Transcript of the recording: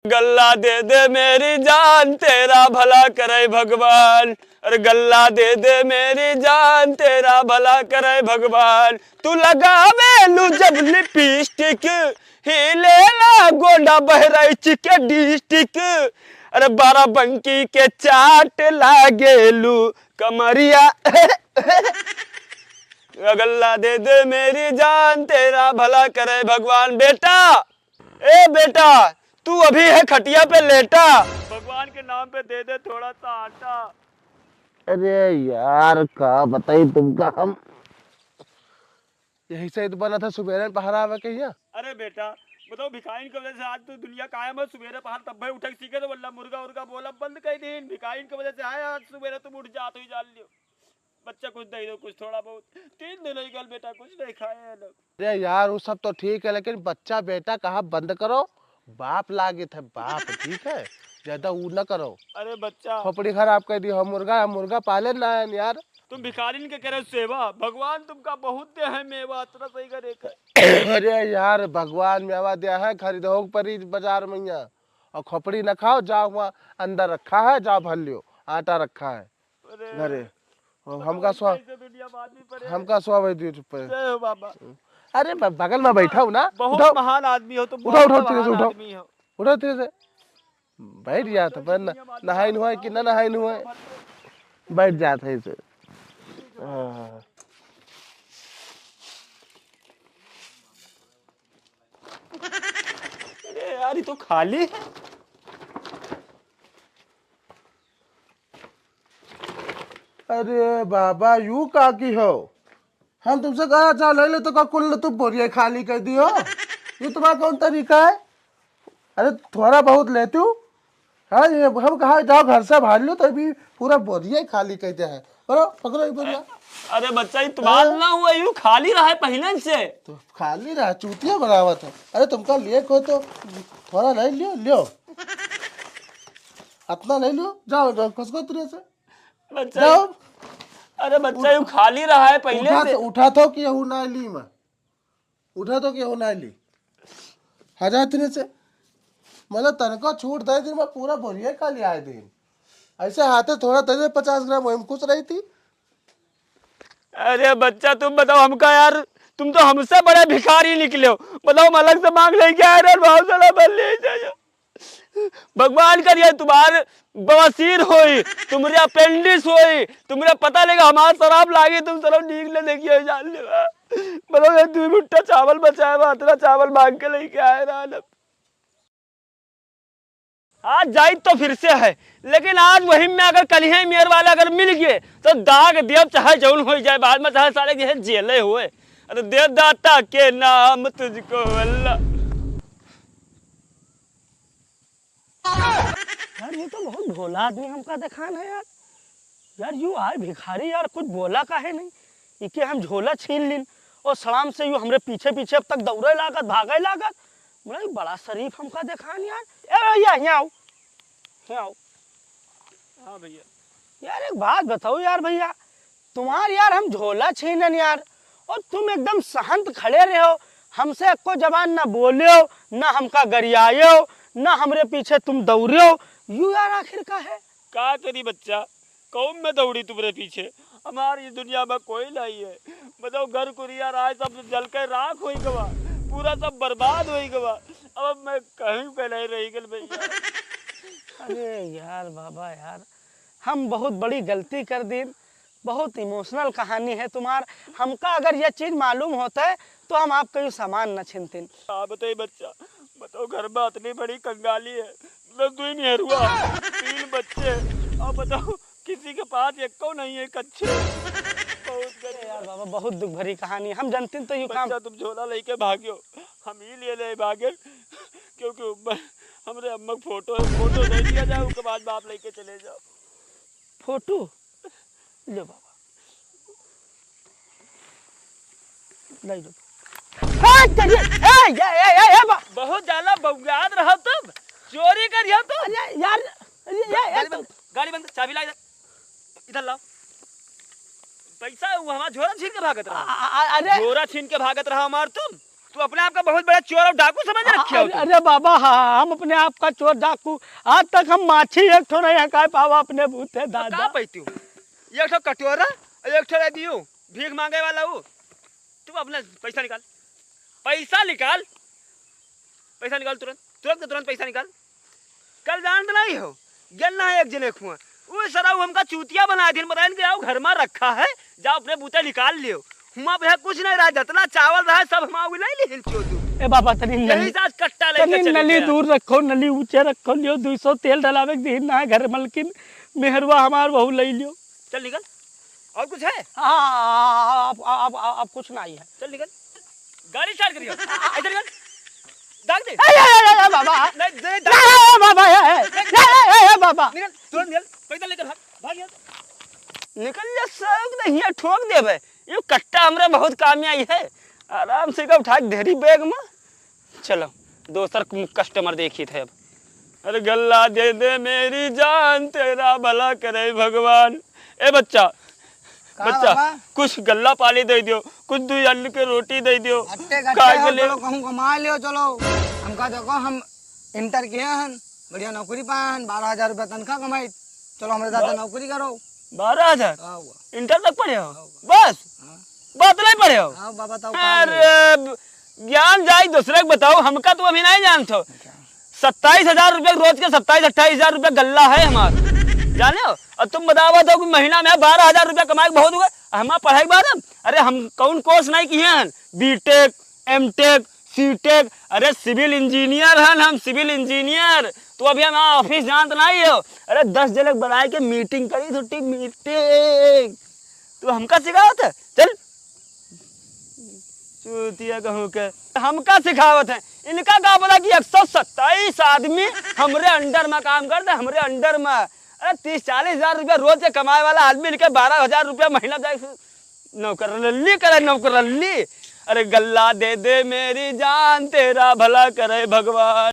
गल्ला दे दे मेरी जान तेरा भला करे भगवान। अरे गल्ला दे दे मेरी जान तेरा भला करे भगवान। तू लगावे लू जब लिपस्टिक हिलेला गोंडा बहराइच के डिस्ट्रिक्ट। अरे बाराबंकी के चाट लागेलू कमरिया। गल्ला दे दे मेरी जान तेरा भला करे भगवान। बेटा ए बेटा तू अभी है खटिया पे लेटा, भगवान के नाम पे दे दे थोड़ा सा आटा। अरे यार का बताई तुमका हम यही से बना था सुबेरे पहरा आवे के यहाँ। अरे बेटा बताओ भिखाइन की वजह से आज तो दुनिया कायम है। सुबेरे पहाड़ तब भाई उठक सीखे तो वल्ला मुर्गा उर्गा बोला बंद कर दिन। भिखाइन की वजह से आए आज सुबेरे तुम उठ जाते ही जान लियो। बच्चा कुछ दे दो कुछ थोड़ा बहुत। 3 दिन ही कल बेटा कुछ नहीं खाए लोग। अरे यार वो सब तो ठीक है लेकिन बच्चा बेटा कहा बंद करो। बाप लागे थे बाप ठीक है ज्यादा ऊ न करो। अरे बच्चा खोपड़ी खराब कर दी। हम मुर्गा पाले ना है यार। तुम भिखारिन के करे सेवा भगवान तुमका बहुत दे है मेवा इतना सही करे। अरे यार भगवान मेवा दिया है खरीदो परी बाजार में यहाँ। और खोपड़ी न खाओ जाओ वहाँ अंदर रखा है जाओ भर लियो आटा रखा है घरे। हमका स्वाब बाबा। अरे बगल में बैठा हूँ ना। बहुत महान आदमी हो तुम। उठाओ तेरे से बैठ जाता पर नहाई हुआ कि न नहाई हुआ बैठ जाता है इसे। अरे यार ये तो खाली है। अरे बाबा यू का की हो। हम तुमसे कहा चाह ले तो का कुल तुम बोरिया खाली कर दियो। ये तुम्हारा कौन तरीका है। अरे थोड़ा बहुत लेते हो। हाँ ये हम कहा जाओ घर से भाग लो तो अभी पूरा बोरिया खाली कहते हैं। पकड़ो ये बोरिया। अरे बच्चा ये तुम्हारा ना हुआ यूं खाली रहा है पहले से। तो खाली रहा चूतिया बनावा था। अरे तुमका लिए को तो थोड़ा नहीं लियो अपना नहीं लियो जाओ कसको तुरे से बच्चा जाओ। अरे बच्चा यूं खाली रहा है पहले से। उठा तो कि यहू ना ली मैं उठा तो कि यहू ना ली हजार तेरे से मतलब तनका छूट दे दिन मैं पूरा बोरिया खाली आए दिन। ऐसे हाथे थोड़ा दे 50 ग्राम वही कुछ रही थी। अरे बच्चा तुम बताओ हमका यार तुम तो हमसे बड़े भिखारी निकले हो। बताओ हम अलग से मांग लेके आए रहे भाव साला बन ले जाओ। भगवान करिए तुम्हारे बवासीर होई तुम्हारे अपेंडिक्स होई तुम्हारे पता लगा हमारा शराब लागी तुम चलो ठीक ले देखिए जान ले। बताओ 2 मुट्ठा चावल बचाए इतना चावल मांग के लेके आए रहा। आज जाई तो फिर से है लेकिन आज वही में अगर कलिया मेयर वाला अगर मिल गए तो दाग देव चाहे जौन हो जाए बाद में चाहे सारे के जेले हुए। अरे दे दाता के नाम तुझको अल्लाह। यार ये तो बहुत भोला आदमी हमका दिखान है यार। यार यू आए भिखारी यार कुछ बोला का है नहीं इके हम झोला छीन लीन और सलाम से यू हमरे पीछे पीछे अब तक दौड़े लागत भागे लागत। बड़ा शरीफ हमका दिखान यार। भैया यहाँ आओ। हाँ भैया। यार एक बात बताओ यार भैया तुम्हार यार हम झोला छीनन यार और तुम एकदम शांत खड़े रहे हो। हमसे को जबान ना बोले हो ना हमका गरियाए हो ना हमरे पीछे तुम दौड़े हो। यू यार आखिर का है का करी बच्चा कौन में दौड़ी तुम्हारे पीछे। हमारी दुनिया में कोई नहीं है। बताओ घर कुरिया राय सब जल के राख हो गवा पूरा सब बर्बाद हो गवा। अब मैं कहीं पे नहीं रही गल भैया। अरे यार बाबा यार हम बहुत बड़ी गलती कर दी। बहुत इमोशनल कहानी है तुम्हार। हमका अगर यह चीज मालूम होता है तो हम आपका ये सामान न छीनते। बताइए बच्चा बताओ घर में इतनी बड़ी कंगाली है मतलब 2 मेहरुआ 3 बच्चे और बताओ किसी के पास एक को नहीं है कच्चे। बहुत यार बाबा बहुत दुख भरी कहानी। हम जानते तो यू काम तुम झोला लेके भाग्यो हम ही ले भागे क्योंकि हमरे अम्मा फोटो दे दिया जाए उसके बाद बाप लेके चले जाओ। फोटो ले बाबा ले लो। बहुत ज्यादा बौगाद रहो तुम चोरी करियो तुम यार। गाड़ी बंद चाबी ला इधर लाओ। पैसा हमारा झोरा छीन के भागत रहा। अरे झोरा छीन के भागत रहा हमार तुम तू अपने आप का बहुत बड़ा चोर और डाकू समझ रखे हो अरे अरे बाबा हाँ, हम अपने आप का चोर डाकू, आज तक हम माछी एक ठो नहीं हकाए पावा अपने बूथे कहाँ दादा। पैती हूँ? एक ठो कटोरा और एक ठो रह दियो भीख मांगे वाला हूँ। तू अपना पैसा निकाल, पैसा निकाल, पैसा निकाल, तुरंत तुरंत तुरंत पैसा निकाल। कल जानते नहीं हो गन्ना है एक जने खुआ वो सरा हमका चूतिया बना दिन बताए कि आओ घर में रखा है, जाओ अपने बूते निकाल लियो। हुआ पे कुछ नहीं रहा, जितना चावल रहा सब हम ले ली चोतू। ए बाबा तनी यही नली, साथ कट्टा तनी लेके चले नली गया। दूर रखो, नली ऊंचे रखो लियो, 200 तेल डलावे के दिन ना है घर मलकिन मेहरवा हमार बहू ले लियो। चल निकल, और कुछ है? हाँ अब कुछ नहीं है। चल निकल, गाड़ी स्टार्ट करियो, इधर निकल, दाग दे। ए बाबा, नहीं दे, ए दाग बाबा, ए बाबा, निकल, तुरंत निकल, पैसा लेकर भाग, भाग यार। निकल जा, सब नहीं है ठोक देवे। ये कट्टा हमरे बहुत काम आई है, आराम से का उठा के ढेरी बैग में। चलो दोसर कस्टमर देखी थे अब। अरे गल्ला दे दे मेरी जान, तेरा भला करे भगवान। ए बच्चा बच्चा कुछ गल्ला पानी दे दियो, कुछ 2 अन्न के रोटी दे दियो। काय के लिए चलो कहूँ कमा लियो, चलो हमका देखो हम इंटर किए हैं, बढ़िया नौकरी पाए हैं, 12,000 रुपया तनख्वाह कमाई, चलो हमारे साथ नौकरी करो। 12,000 हाँ इंटर तक पढ़े हो? बस बात नहीं पढ़े हो? बाबा बताओ। अरे ज्ञान जाए दूसरे को बताओ, हमका तो अभी नहीं जानते। 27,000 रुपये रोज के 27-28,000 रुपये गल्ला है हमारा, जाने हो? और तुम बताओ तो महीना में 12,000 रुपया कमाए बहुत हुआ। हमारा पढ़ाई के बाद अरे हम कौन कोर्स नहीं किए हैं, बीटेक, एमटेक, सीटेक, अरे सिविल इंजीनियर हैं हम, सिविल इंजीनियर। तो अभी हम ऑफिस जानते नहीं हो? अरे 10 जने बनाए के मीटिंग करी, छुट्टी मीटिंग तो हमका सिखावत है। चल चूतिया कहूँ के हमका सिखावत है, इनका का बोला कि 127 आदमी हमरे अंडर में काम करते, हमरे अंडर में। अरे 30-40 हजार रुपया रोज के कमाए वाला आदमी इनके 12,000 रुपया महीना जाए नौकरल्ली करे, नौकरल्ली। अरे गल्ला दे दे मेरी जान, तेरा भला करे भगवान।